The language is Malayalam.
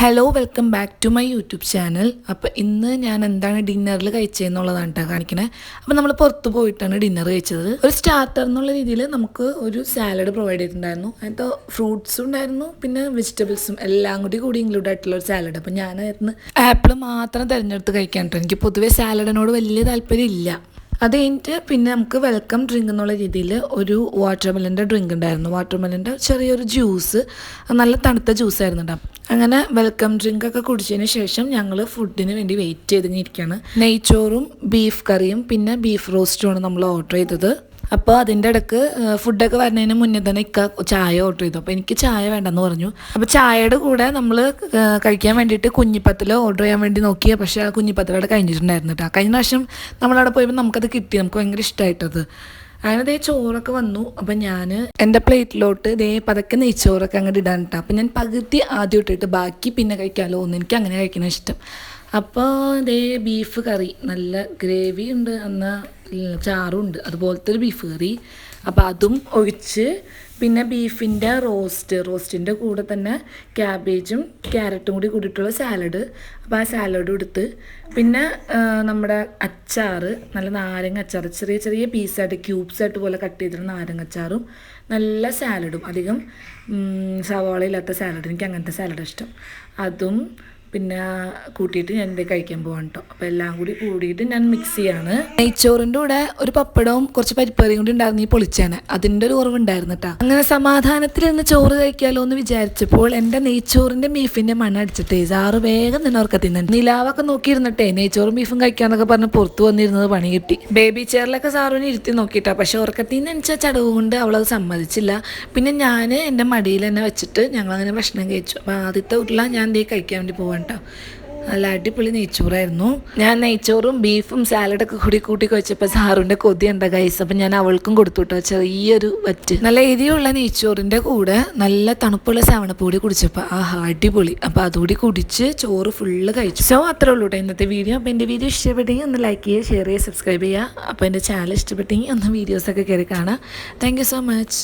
Hello welcome back to my YouTube channel. അപ്പോൾ ഇന്ന് ഞാൻ എന്താണ് ഡിന്നറിൽ കഴിച്ചതെന്നുള്ളതാണ് കേട്ടോ കാണിക്കണേ. അപ്പോൾ നമ്മൾ പുറത്ത് പോയിട്ടാണ് ഡിന്നർ കഴിച്ചത്. ഒരു സ്റ്റാർട്ടർ എന്നുള്ള രീതിയിൽ നമുക്ക് ഒരു സാലഡ് പ്രൊവൈഡ് ചെയ്തിട്ടുണ്ടായിരുന്നു. അതിൻ്റെ ഫ്രൂട്ട്സും ഉണ്ടായിരുന്നു, പിന്നെ വെജിറ്റബിൾസും എല്ലാം കൂടി ഇൻക്ലൂഡ് ആയിട്ടുള്ള ഒരു സാലഡ്. അപ്പോൾ ഞാനായിരുന്നു ആപ്പിൾ മാത്രം തിരഞ്ഞെടുത്ത് കഴിക്കാൻ കേട്ടോ. എനിക്ക് പൊതുവേ സാലഡിനോട് വലിയ താല്പര്യം ഇല്ല. അത് കഴിഞ്ഞിട്ട് പിന്നെ നമുക്ക് വെൽക്കം ഡ്രിങ്ക് എന്നുള്ള രീതിയിൽ ഒരു വാട്ടർമെലൻ്റെ ഡ്രിങ്ക് ഉണ്ടായിരുന്നു. വാട്ടർമെലൻ്റെ ചെറിയൊരു ജ്യൂസ്, നല്ല തണുത്ത ജ്യൂസായിരുന്നു കേട്ടോ. അങ്ങനെ വെൽക്കം ഡ്രിങ്ക് ഒക്കെ കുടിച്ചതിന് ശേഷം ഞങ്ങൾ ഫുഡിന് വേണ്ടി വെയിറ്റ് ചെയ്തിരിക്കുകയാണ്. നെയ്ച്ചോറും ബീഫ് കറിയും പിന്നെ ബീഫ് റോസ്റ്റുമാണ് നമ്മൾ ഓർഡർ ചെയ്തത്. അപ്പോൾ അതിൻ്റെ ഇടയ്ക്ക് ഫുഡൊക്കെ വരുന്നതിന് മുന്നേ തന്നെ ചായ ഓർഡർ ചെയ്തു. അപ്പോൾ എനിക്ക് ചായ വേണ്ടെന്ന് പറഞ്ഞു. അപ്പോൾ ചായയുടെ കൂടെ നമ്മൾ കഴിക്കാൻ വേണ്ടിയിട്ട് കുഞ്ഞിപ്പത്തിൽ ഓർഡർ ചെയ്യാൻ വേണ്ടി നോക്കിയ, പക്ഷേ ആ കുഞ്ഞിപ്പത്തിലവിടെ കഴിഞ്ഞിട്ടുണ്ടായിരുന്നു കേട്ടോ. കഴിഞ്ഞ പ്രാവശ്യം നമ്മളവിടെ പോയപ്പോൾ നമുക്കത് കിട്ടി, നമുക്ക് ഭയങ്കര ഇഷ്ടമായിട്ടത്. അങ്ങനെ ദേ ചോറൊക്കെ വന്നു. അപ്പം ഞാൻ എൻ്റെ പ്ലേറ്റിലോട്ട് ദേ പതക്കെ നെയ്ച്ചോറൊക്കെ അങ്ങോട്ട് ഇടാൻ കേട്ടോ. അപ്പം ഞാൻ പകുതി ആദ്യം ഇട്ടിട്ട് ബാക്കി പിന്നെ കഴിക്കാമല്ലോ എന്ന്, എനിക്ക് അങ്ങനെ കഴിക്കണ ഇഷ്ടം. അപ്പോൾ ദേ ബീഫ് കറി, നല്ല ഗ്രേവി ഉണ്ട്, എന്നാൽ ചാറുണ്ട്, അതുപോലത്തെ ഒരു ബീഫ് കറി. അപ്പോൾ അതും ഒഴിച്ച് പിന്നെ ബീഫിൻ്റെ റോസ്റ്റിൻ്റെ കൂടെ തന്നെ ക്യാബേജും ക്യാരറ്റും കൂടിയിട്ടുള്ള സാലഡ്. അപ്പോൾ ആ സാലഡും എടുത്ത് പിന്നെ നമ്മുടെ അച്ചാറ്, നല്ല നാരങ്ങ അച്ചാർ, ചെറിയ ചെറിയ പീസായിട്ട് ക്യൂബ്സായിട്ട് പോലെ കട്ട് ചെയ്തിട്ട് നാരങ്ങ അച്ചാറും നല്ല സാലഡും, അധികം സവാള ഇല്ലാത്ത സാലഡ്, എനിക്ക് അങ്ങനത്തെ സാലഡ് ഇഷ്ടം. അതും പിന്നെ കൂട്ടിയിട്ട് ഞാൻ ഇത് കഴിക്കാൻ പോകാൻ കേട്ടോ. അപ്പോൾ എല്ലാം കൂടിയിട്ട് ഞാൻ മിക്സ് ചെയ്യാണ്. നെയ്ച്ചോറിൻ്റെ കൂടെ ഒരു പപ്പടവും കുറച്ച് പരിപ്പറിയും കൂടി ഉണ്ടായിരുന്നു ഈ പൊളിച്ചാണ്, അതിൻ്റെ ഒരു കുറവുണ്ടായിരുന്നു കേട്ടോ. അങ്ങനെ സമാധാനത്തിൽ നിന്ന് ചോറ് കഴിക്കാമല്ലോ എന്ന് വിചാരിച്ചപ്പോൾ എൻ്റെ നെയ്ച്ചോറിൻ്റെ ബീഫിൻ്റെ മണ്ണ് അടിച്ചിട്ടേ സാറ് വേഗം തന്നെ ഉറക്കത്തിൽ നിന്ന് നിലാവൊക്കെ നോക്കിയിരുന്നിട്ടേ നെയ്ച്ചോറും ബീഫും കഴിക്കാന്നൊക്കെ പറഞ്ഞ് പുറത്ത് വന്നിരുന്നത് പണി കിട്ടി. ബേബി ചെയറിലൊക്കെ സാറിനെ ഇരുത്തി നോക്കിയിട്ടാ, പക്ഷെ ഉറക്കത്തിൽ നിന്ന് എണിച്ച ചടവ് കൊണ്ട് അവളത് സമ്മതിച്ചില്ല. പിന്നെ ഞാൻ എൻ്റെ മടിയിൽ തന്നെ വെച്ചിട്ട് ഞങ്ങളങ്ങനെ ഭക്ഷണം കഴിച്ചു. അപ്പോൾ ആദ്യത്തെ വീട്ടിലാണ് ഞാൻ ദേ കഴിക്കാൻ വേണ്ടി പോകാൻ കേട്ടോ. നല്ല അടിപൊളി നെയ്ച്ചോറായിരുന്നു. ഞാൻ നെയ്ച്ചോറും ബീഫും സാലഡൊക്കെ കൂട്ടി കഴിച്ചപ്പോൾ സാറിൻ്റെ കൊതിയുണ്ട ഗൈസ്. അപ്പം ഞാൻ അവൾക്കും കൊടുത്തു കേട്ടോ ചെറിയൊരു വറ്റ്. നല്ല എരിയുള്ള നെയ്ച്ചോറിൻ്റെ കൂടെ നല്ല തണുപ്പുള്ള സാവണപ്പൊടി കുടിച്ചപ്പോൾ ആഹാ അടിപൊളി. അപ്പോൾ അതുകൂടി കുടിച്ച് ചോറ് ഫുള്ള് കഴിച്ചു. സോ അത്രേ ഉള്ളൂ കേട്ടോ ഇന്നത്തെ വീഡിയോ. അപ്പോൾ എൻ്റെ വീഡിയോ ഇഷ്ടപ്പെട്ടെങ്കിൽ ഒന്ന് ലൈക്ക് ചെയ്യുക, ഷെയർ ചെയ്യുക, സബ്സ്ക്രൈബ് ചെയ്യുക. അപ്പോൾ എൻ്റെ ചാനൽ ഇഷ്ടപ്പെട്ടെങ്കിൽ ഒന്ന് വീഡിയോസൊക്കെ കയറി കാണാം. Thank you so much.